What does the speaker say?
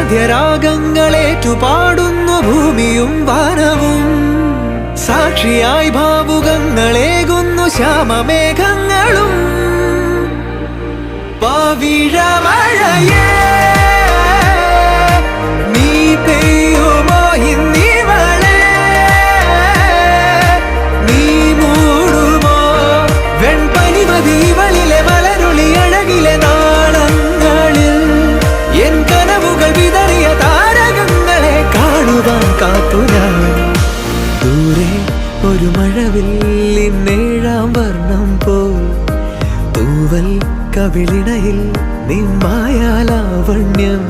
ആദ്യരാഗങ്ങളേറ്റുപാടുന്നു ഭൂമിയും വാനവും. സാക്ഷിയായി ഭാവുകങ്ങളേകുന്നു ശ്യാമമേഘങ്ങളും. പവിഴമഴയേ നീ പെയ്യുമോ ഇന്നിവളെ, നീ മൂടുമോ വെൺപനിമതിവളിലെ മലരുളി അഴകിലെ നാളങ്ങളിൽ. എൻ കനവുകൾ വിതറിയ താരകങ്ങളെ കാണുവാൻ കാത്തു ഞാൻ. ദൂരെ ഒരു മഴവില്ലിന്നേഴാം വർണ്ണം പോൽ തൂവൽ കവിളിണയിൽ നിമ്മായാലാവണ്യം.